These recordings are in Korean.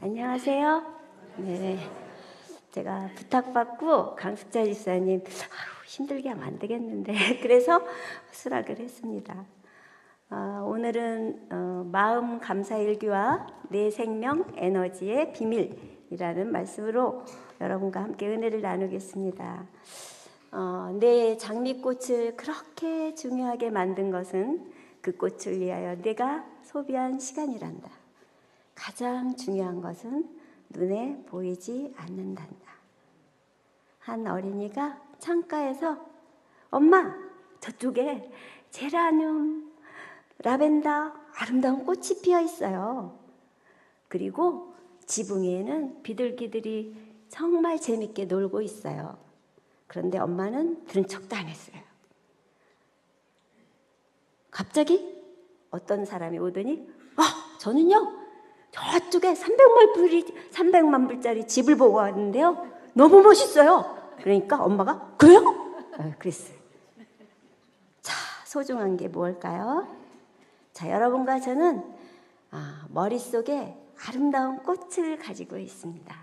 안녕하세요. 네, 제가 부탁받고 강숙자 집사님 힘들게 하면 안 되겠는데 그래서 수락을 했습니다. 오늘은 마음 감사 일기와 내 생명 에너지의 비밀이라는 말씀으로 여러분과 함께 은혜를 나누겠습니다. 내 장미꽃을 그렇게 중요하게 만든 것은 그 꽃을 위하여 내가 소비한 시간이란다. 가장 중요한 것은 눈에 보이지 않는단다. 한 어린이가 창가에서 엄마 저쪽에 제라늄, 라벤더 아름다운 꽃이 피어 있어요. 그리고 지붕 위에는 비둘기들이 정말 재밌게 놀고 있어요. 그런데 엄마는 들은 척도 안 했어요. 갑자기 어떤 사람이 오더니 저는요 저쪽에 300만 불짜리 집을 보고 왔는데요 너무 멋있어요. 그러니까 엄마가 그래요? 그랬어요. 자, 소중한 게 뭘까요? 자, 여러분과 저는 머릿속에 아름다운 꽃을 가지고 있습니다.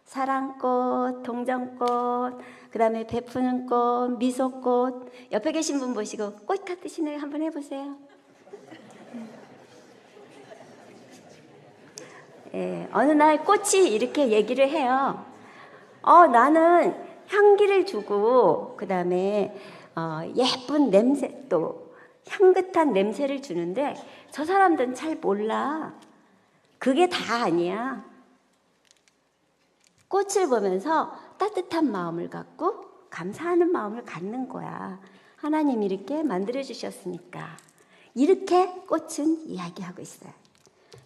사랑꽃, 동정꽃, 그 다음에 베푸는 꽃, 미소꽃. 옆에 계신 분 보시고 꽃 같으시네요. 한번 해보세요. 어느 날 꽃이 이렇게 얘기를 해요. 나는 향기를 주고 그 다음에 예쁜 냄새, 또 향긋한 냄새를 주는데 저 사람들은 잘 몰라. 그게 다 아니야. 꽃을 보면서 따뜻한 마음을 갖고 감사하는 마음을 갖는 거야. 하나님이 이렇게 만들어 주셨으니까. 이렇게 꽃은 이야기하고 있어요.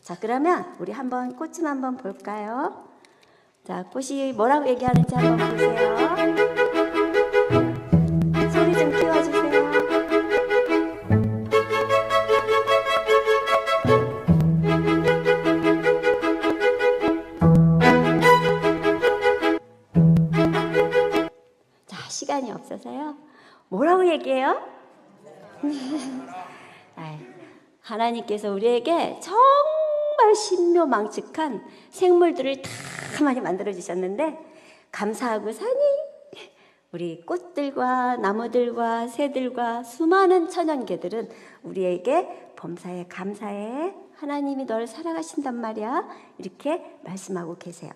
자, 그러면 우리 한번 꽃 좀 한번 볼까요? 자, 꽃이 뭐라고 얘기하는지 한번 보세요. 소리 좀 키워주세요. 자, 시간이 없어서요. 뭐라고 얘기해요? 하나님께서 우리에게 정말 신묘망측한 생물들을 다 많이 만들어 주셨는데 감사하고 사니 우리 꽃들과 나무들과 새들과 수많은 천연계들은 우리에게 범사에 감사해. 하나님이 너를 사랑하신단 말이야. 이렇게 말씀하고 계세요.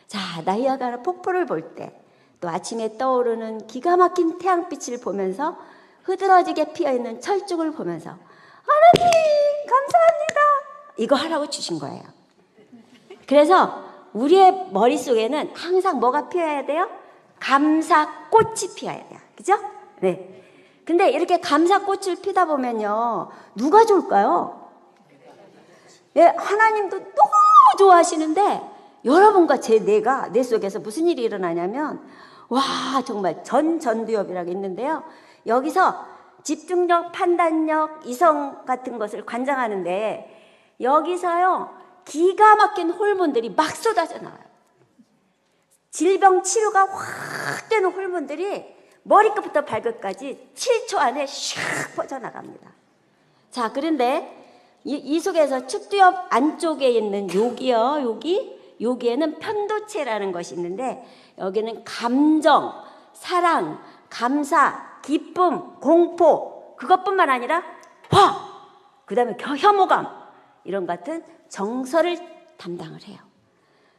자, 나이아가라 폭포를 볼 때 또 아침에 떠오르는 기가 막힌 태양빛을 보면서 흐드러지게 피어있는 철쭉을 보면서 하나님 감사합니다. 이거 하라고 주신 거예요. 그래서 우리의 머릿속에는 항상 뭐가 피어야 돼요? 감사꽃이 피어야 돼요. 그죠? 네. 근데 이렇게 감사꽃을 피다 보면요 누가 좋을까요? 예, 하나님도 너무 좋아하시는데 여러분과 내가 내 속에서 무슨 일이 일어나냐면 정말 전두엽이라고 있는데요. 여기서 집중력, 판단력, 이성 같은 것을 관장하는데 여기서요 기가 막힌 호르몬들이 막 쏟아져 나와요. 질병 치료가 확 되는 호르몬들이 머리끝부터 발끝까지 7초 안에 샥 퍼져나갑니다. 자, 그런데 이 속에서 측두엽 안쪽에 있는 여기에는 편도체라는 것이 있는데 여기는 감정, 사랑, 감사, 기쁨, 공포 그것뿐만 아니라 그 다음에 혐오감 이런 같은 정서를 담당을 해요.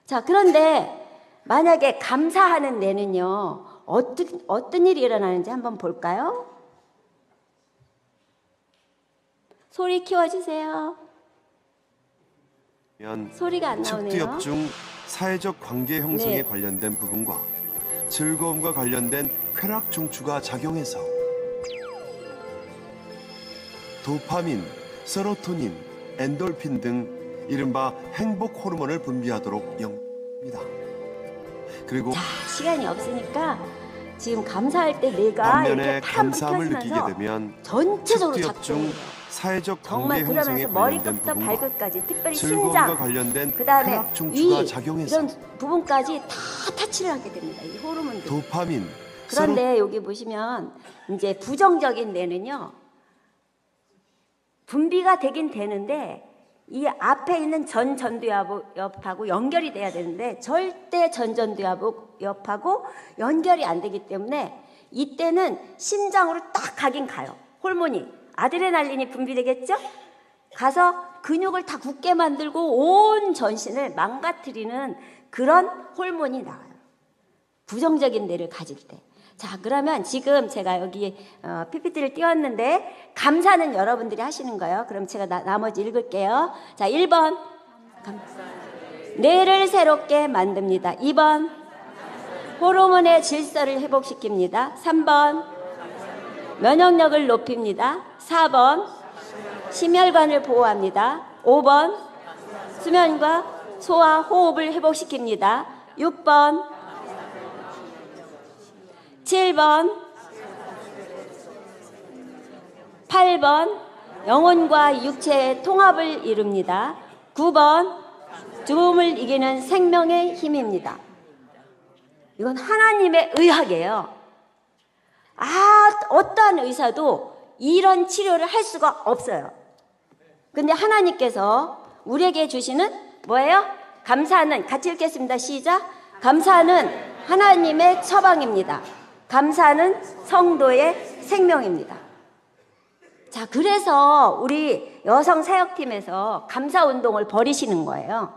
자, 그런데 만약에 감사하는 뇌는요 어떤 일이 일어나는지 한번 볼까요? 소리 키워주세요. 소리가 안 나오네요. 측두엽 중 사회적 관계 형성에 네. 관련된 부분과 즐거움과 관련된 쾌락 중추가 작용해서 도파민, 세로토닌, 엔돌핀 등 이른바 행복 호르몬을 분비하도록 영입니다. 그리고 자, 시간이 없으니까 지금 감사할 때 내가 반면에 이렇게 파란불이 감사함을 느끼게 켜지면서 되면 전체적으로 측두엽 중 작동해요. 사회적 정말 관계 형성에 그러면서 관련된 머리부터 부분과 발끝까지 특별히 즐거움과 심장, 관련된 그 다음에 쾌락 중추가 위 작용해서 이런 부분까지 다 타치를 하게 됩니다. 이 호르몬들. 도파민, 그런데 여기 보시면 이제 부정적인 뇌는요 분비가 되긴 되는데 이 앞에 있는 전두엽하고 연결이 돼야 되는데 절대 전두엽하고 연결이 안 되기 때문에 이때는 심장으로 딱 가긴 가요. 호르몬이 아드레날린이 분비되겠죠? 가서 근육을 다 굳게 만들고 온 전신을 망가뜨리는 그런 호르몬이 나와요. 부정적인 뇌를 가질 때. 자, 그러면 지금 제가 여기 PPT를 띄웠는데 감사는 여러분들이 하시는 거예요. 그럼 제가 나머지 읽을게요. 자, 1번 뇌를 새롭게 만듭니다. 2번 호르몬의 질서를 회복시킵니다. 3번 면역력을 높입니다. 4번 심혈관을 보호합니다. 5번 수면과 소화 호흡을 회복시킵니다. 6번 7번 8번 영혼과 육체의 통합을 이룹니다. 9번 죽음을 이기는 생명의 힘입니다. 이건 하나님의 의학이에요. 어떠한 의사도 이런 치료를 할 수가 없어요. 근데 하나님께서 우리에게 주시는 뭐예요? 감사는, 같이 읽겠습니다. 시작. 감사는 하나님의 처방입니다. 감사는 성도의 생명입니다. 자, 그래서 우리 여성 사역팀에서 감사 운동을 벌이시는 거예요.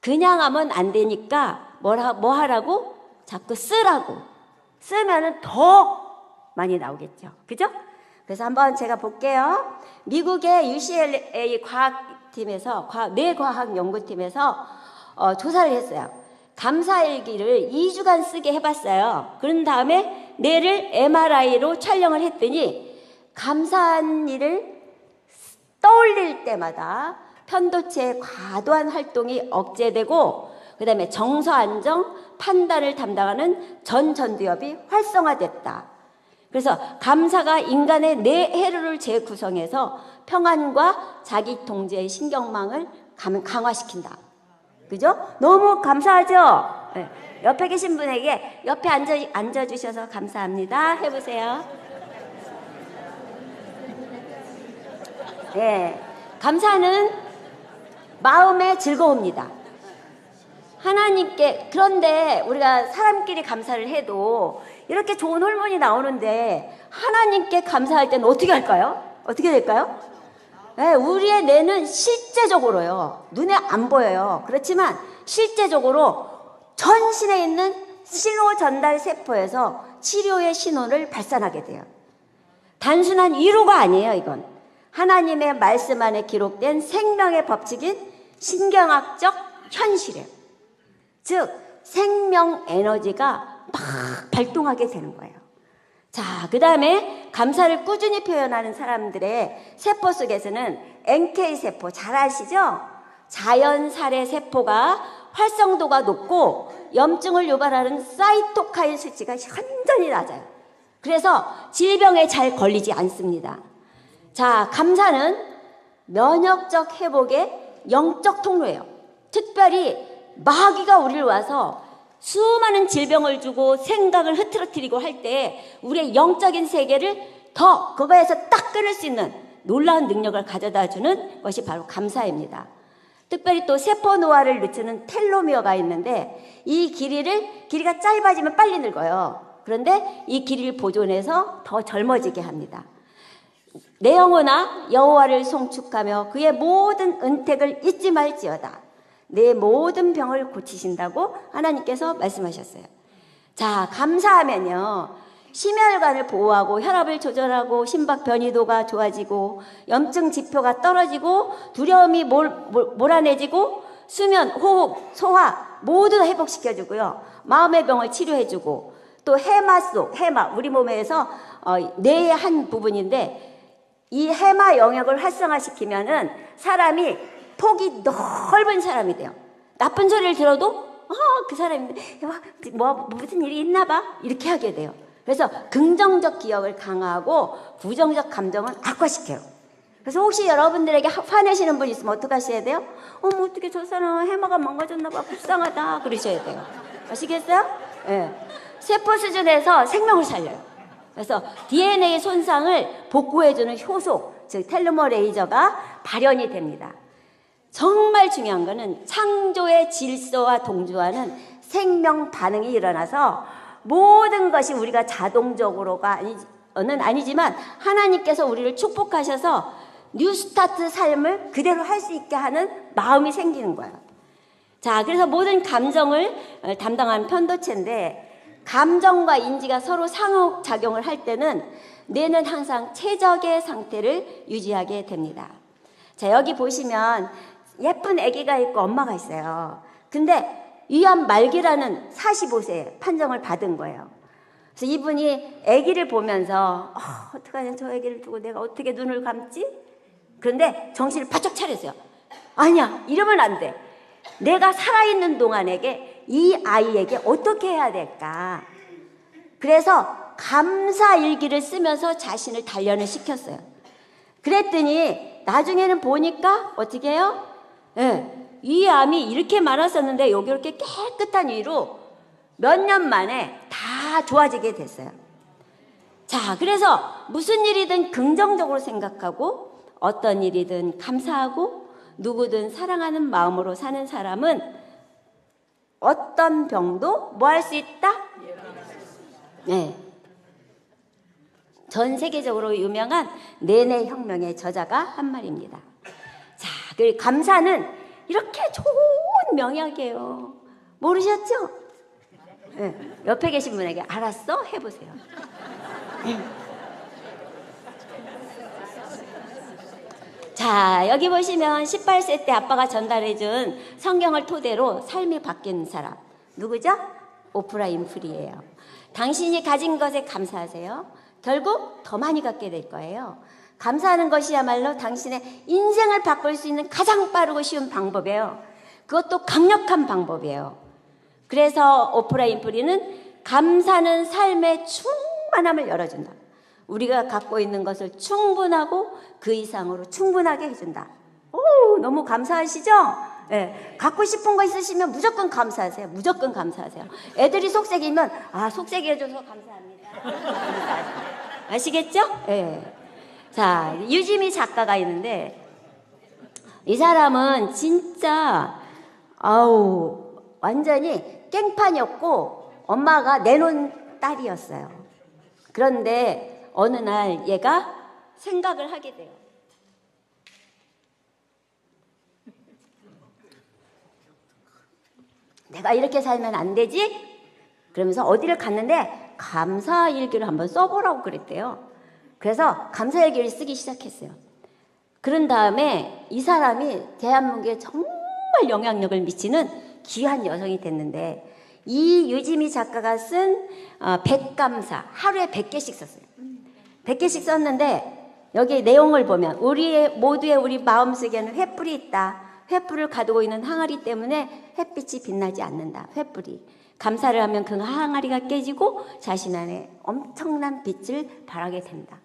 그냥 하면 안 되니까 뭐 하라고? 자꾸 쓰라고. 쓰면은 더 많이 나오겠죠. 그죠? 그래서 한번 제가 볼게요. 미국의 UCLA 과학팀에서, 뇌과학 연구팀에서 조사를 했어요. 감사일기를 2주간 쓰게 해봤어요. 그런 다음에 뇌를 MRI로 촬영을 했더니 감사한 일을 떠올릴 때마다 편도체의 과도한 활동이 억제되고 그 다음에 정서 안정, 판단을 담당하는 전두엽이 활성화됐다. 그래서 감사가 인간의 뇌회로를 재구성해서 평안과 자기 통제의 신경망을 강화시킨다. 그죠? 너무 감사하죠? 네. 옆에 계신 분에게 옆에 앉아주셔서 감사합니다. 해보세요. 네. 감사는 마음의 즐거움입니다. 하나님께, 그런데 우리가 사람끼리 감사를 해도 이렇게 좋은 호르몬이 나오는데 하나님께 감사할 때는 어떻게 할까요? 어떻게 될까요? 네, 우리의 뇌는 실제적으로요, 눈에 안 보여요. 그렇지만 실제적으로 전신에 있는 신호 전달 세포에서 치료의 신호를 발산하게 돼요. 단순한 위로가 아니에요. 이건 하나님의 말씀 안에 기록된 생명의 법칙인 신경학적 현실이에요. 즉 생명 에너지가 막 발동하게 되는 거예요. 자, 그 다음에 감사를 꾸준히 표현하는 사람들의 세포 속에서는 NK세포, 잘 아시죠? 자연살해 세포가 활성도가 높고 염증을 유발하는 사이토카인 수치가 현저히 낮아요. 그래서 질병에 잘 걸리지 않습니다. 자, 감사는 면역적 회복의 영적 통로예요. 특별히 마귀가 우리를 와서 수많은 질병을 주고 생각을 흐트러뜨리고 할 때 우리의 영적인 세계를 더 그거에서 딱 끊을 수 있는 놀라운 능력을 가져다 주는 것이 바로 감사입니다. 특별히 또 세포 노화를 늦추는 텔로미어가 있는데 이 길이가 짧아지면 빨리 늙어요. 그런데 이 길이를 보존해서 더 젊어지게 합니다. 내 영혼아 여호와를 송축하며 그의 모든 은택을 잊지 말지어다. 내 모든 병을 고치신다고 하나님께서 말씀하셨어요. 자, 감사하면요, 심혈관을 보호하고 혈압을 조절하고 심박 변이도가 좋아지고 염증 지표가 떨어지고 두려움이 몰아내지고 수면, 호흡, 소화 모두 다 회복시켜주고요, 마음의 병을 치료해주고 또 해마, 우리 몸에서 뇌의 한 부분인데 이 해마 영역을 활성화시키면은 사람이 폭이 넓은 사람이 돼요. 나쁜 소리를 들어도 그 사람이 무슨 일이 있나 봐 이렇게 하게 돼요. 그래서 긍정적 기억을 강화하고 부정적 감정은 악화시켜요. 그래서 혹시 여러분들에게 화내시는 분 있으면 어떻게 하셔야 돼요? 어머 어떻게 저 사람 해마가 망가졌나 봐, 불쌍하다 그러셔야 돼요. 아시겠어요? 네. 세포 수준에서 생명을 살려요. 그래서 DNA 손상을 복구해주는 효소, 즉 텔로머레이저가 발현이 됩니다. 정말 중요한 거는 창조의 질서와 동조하는 생명 반응이 일어나서 모든 것이 우리가 자동적으로가 아니지만 하나님께서 우리를 축복하셔서 뉴스타트 삶을 그대로 할 수 있게 하는 마음이 생기는 거예요. 자, 그래서 모든 감정을 담당하는 편도체인데 감정과 인지가 서로 상호작용을 할 때는 뇌는 항상 최적의 상태를 유지하게 됩니다. 자, 여기 보시면 예쁜 아기가 있고 엄마가 있어요. 근데 위암 말기라는 45세 판정을 받은 거예요. 그래서 이분이 아기를 보면서 어떡하냐, 저 아기를 두고 내가 어떻게 눈을 감지? 그런데 정신을 바짝 차렸어요. 아니야, 이러면 안 돼. 내가 살아있는 동안에게 이 아이에게 어떻게 해야 될까? 그래서 감사 일기를 쓰면서 자신을 단련을 시켰어요. 그랬더니 나중에는 보니까 어떻게 해요? 이 암이 이렇게 많았었는데 여기 이렇게 깨끗한 위로 몇 년 만에 다 좋아지게 됐어요. 자, 그래서 무슨 일이든 긍정적으로 생각하고 어떤 일이든 감사하고 누구든 사랑하는 마음으로 사는 사람은 어떤 병도 뭐 할 수 있다? 네. 전 세계적으로 유명한 내내 혁명의 저자가 한 말입니다. 자, 그 감사는 이렇게 좋은 명약이에요. 모르셨죠? 네. 옆에 계신 분에게 알았어? 해보세요. 자, 여기 보시면 18세 때 아빠가 전달해준 성경을 토대로 삶이 바뀐 사람 누구죠? 오프라 윈프리예요. 당신이 가진 것에 감사하세요. 결국 더 많이 갖게 될 거예요. 감사하는 것이야말로 당신의 인생을 바꿀 수 있는 가장 빠르고 쉬운 방법이에요. 그것도 강력한 방법이에요. 그래서 오프라 윈프리는 감사는 삶의 충만함을 열어준다. 우리가 갖고 있는 것을 충분하고 그 이상으로 충분하게 해준다. 오, 너무 감사하시죠? 네, 갖고 싶은 거 있으시면 무조건 감사하세요. 무조건 감사하세요. 애들이 속색이면 속색이 해줘서 감사합니다. 아시겠죠? 네. 자, 유지미 작가가 있는데 이 사람은 진짜 완전히 깽판이었고 엄마가 내놓은 딸이었어요. 그런데 어느 날 얘가 생각을 하게 돼요. 내가 이렇게 살면 안 되지? 그러면서 어디를 갔는데 감사일기를 한번 써보라고 그랬대요. 그래서 감사일기를 쓰기 시작했어요. 그런 다음에 이 사람이 대한민국에 정말 영향력을 미치는 귀한 여성이 됐는데 이 유지미 작가가 쓴 백감사 하루에 100개씩 썼어요. 100개씩 썼는데 여기 내용을 보면 모두의 우리 마음속에는 횃불이 있다. 횃불을 가두고 있는 항아리 때문에 햇빛이 빛나지 않는다. 횃불이. 감사를 하면 그 항아리가 깨지고 자신 안에 엄청난 빛을 발하게 된다.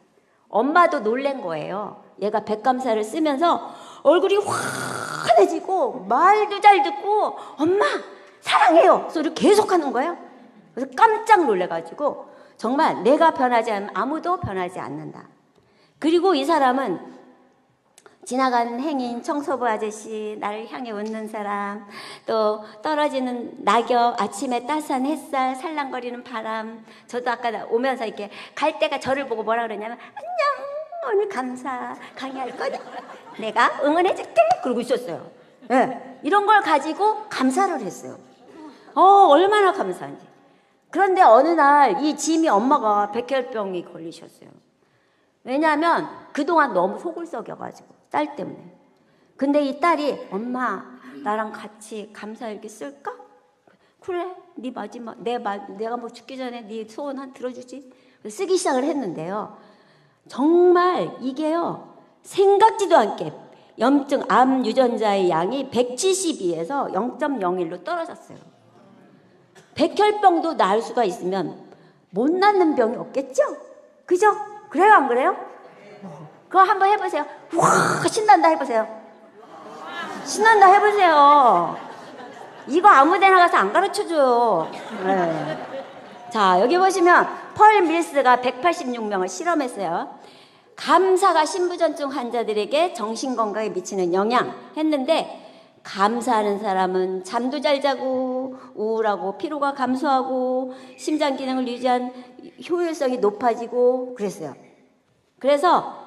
엄마도 놀란 거예요. 얘가 백감사를 쓰면서 얼굴이 환해지고 말도 잘 듣고 엄마 사랑해요 소리를 계속하는 거예요. 그래서 깜짝 놀래가지고 정말 내가 변하지 않으면 아무도 변하지 않는다. 그리고 이 사람은 지나가는 행인, 청소부 아저씨, 나를 향해 웃는 사람, 또 떨어지는 낙엽, 아침에 따스한 햇살, 살랑거리는 바람. 저도 아까 오면서 이렇게 갈 때가 저를 보고 뭐라 그러냐면 안녕, 오늘 감사 강의할 거냐? 내가 응원해줄게. 그러고 있었어요. 네, 이런 걸 가지고 감사를 했어요. 얼마나 감사한지. 그런데 어느 날 이 지미 엄마가 백혈병이 걸리셨어요. 왜냐하면 그동안 너무 속을 썩여가지고 딸 때문에. 근데 이 딸이 엄마 나랑 같이 감사일기 쓸까? 그래 네 마지막 내가 뭐 죽기 전에 네 소원 한 들어주지. 쓰기 시작을 했는데요. 정말 이게요 생각지도 않게 염증 암 유전자의 양이 172에서 0.01로 떨어졌어요. 백혈병도 나을 수가 있으면 못 낫는 병이 없겠죠? 그죠? 그래요 안 그래요? 그거 한번 해보세요. 와 신난다 해보세요. 신난다 해보세요. 이거 아무데나 가서 안 가르쳐줘요. 네. 자 여기 보시면 펄 밀스가 186명을 실험했어요. 감사가 신부전증 환자들에게 정신건강에 미치는 영향 했는데 감사하는 사람은 잠도 잘 자고 우울하고 피로가 감소하고 심장 기능을 유지한 효율성이 높아지고 그랬어요. 그래서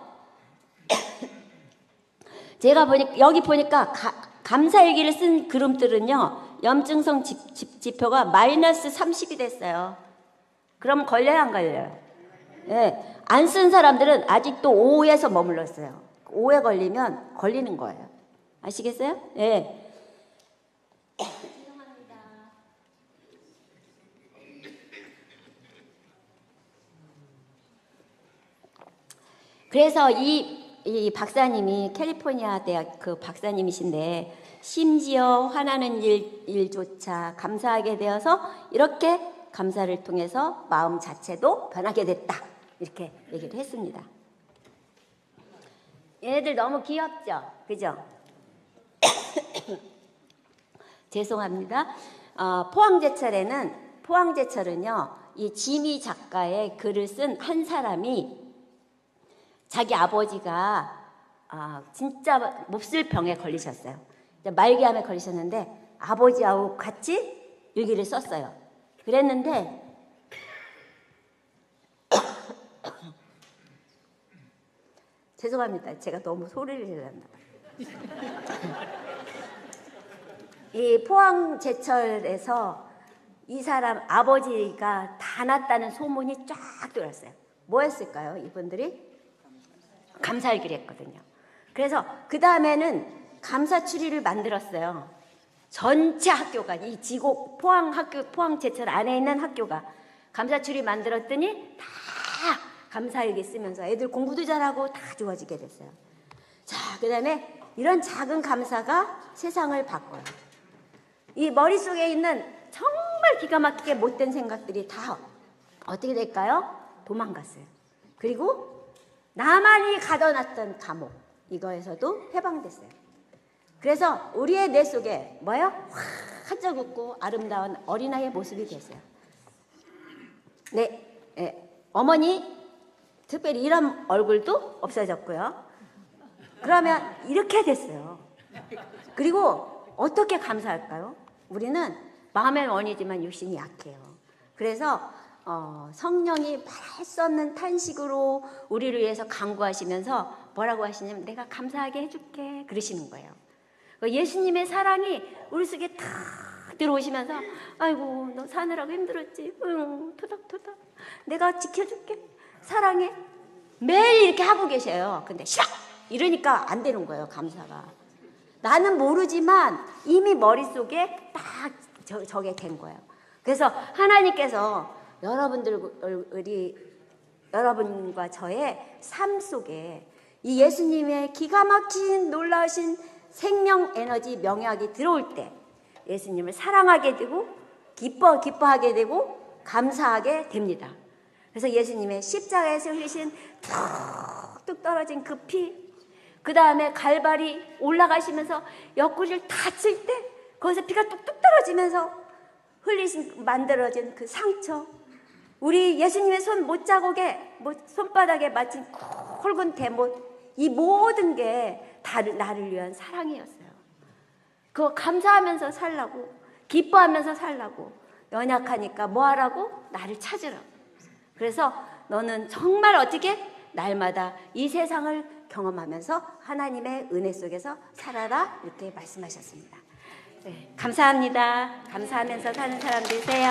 제가 여기 보니까 감사일기를 쓴 그룹들은요, 염증성 지표가 마이너스 30이 됐어요. 그럼 걸려요, 안 걸려요? 예. 안 쓴 사람들은 아직도 5에서 머물러 있어요. 5에 걸리면 걸리는 거예요. 아시겠어요? 예. 죄송합니다. 그래서 이 박사님이 캘리포니아 대학 그 박사님이신데 심지어 화나는 일조차 감사하게 되어서 이렇게 감사를 통해서 마음 자체도 변하게 됐다. 이렇게 얘기를 했습니다. 얘네들 너무 귀엽죠? 그죠? 죄송합니다. 포항제철은요, 이 지미 작가의 글을 쓴 한 사람이 자기 아버지가 진짜 몹쓸 병에 걸리셨어요. 말기암에 걸리셨는데 아버지하고 같이 일기를 썼어요. 그랬는데 죄송합니다. 제가 너무 소리를 질렀나 봐요. 이 포항제철에서 이 사람 아버지가 다 났다는 소문이 쫙 돌았어요. 뭐 했을까요? 이분들이 감사일기를 했거든요. 그래서 그 다음에는 감사추리를 만들었어요. 전체 학교가 이 지곡 포항제철 안에 있는 학교가 감사추리 만들었더니 다 감사일기 쓰면서 애들 공부도 잘하고 다 좋아지게 됐어요. 자, 그 다음에 이런 작은 감사가 세상을 바꿔요. 이 머릿속에 있는 정말 기가 막히게 못된 생각들이 다 어떻게 될까요? 도망갔어요. 그리고 나만이 가둬놨던 감옥, 이거에서도 해방됐어요. 그래서 우리의 뇌 속에 뭐요? 활짝 웃고 아름다운 어린아이의 모습이 됐어요. 네, 어머니 특별히 이런 얼굴도 없어졌고요. 그러면 이렇게 됐어요. 그리고 어떻게 감사할까요? 우리는 마음의 원이지만 육신이 약해요. 그래서 성령이 말할 수 없는 탄식으로 우리를 위해서 간구하시면서 뭐라고 하시냐면 내가 감사하게 해줄게 그러시는 거예요. 예수님의 사랑이 우리 속에 탁 들어오시면서 아이고 너 사느라고 힘들었지. 토닥토닥 내가 지켜줄게. 사랑해. 매일 이렇게 하고 계셔요. 근데 싫어! 이러니까 안 되는 거예요. 감사가. 나는 모르지만 이미 머릿속에 딱 저게 된 거예요. 그래서 하나님께서 여러분과 저의 삶 속에 이 예수님의 기가 막힌 놀라우신 생명 에너지 명약이 들어올 때 예수님을 사랑하게 되고 기뻐하게 되고 감사하게 됩니다. 그래서 예수님의 십자가에서 흘리신 툭툭 떨어진 그 피, 그 다음에 갈발이 올라가시면서 옆구리를 다칠 때 거기서 피가 뚝뚝 떨어지면서 만들어진 그 상처, 우리 예수님의 손 못자국에 손바닥에 맞힌 굵은 대못, 이 모든 게 다 나를 위한 사랑이었어요. 그거 감사하면서 살라고, 기뻐하면서 살라고, 연약하니까 뭐 하라고? 나를 찾으라고. 그래서 너는 정말 어떻게 날마다 이 세상을 경험하면서 하나님의 은혜 속에서 살아라, 이렇게 말씀하셨습니다. 네, 감사합니다. 감사하면서 사는 사람 되세요.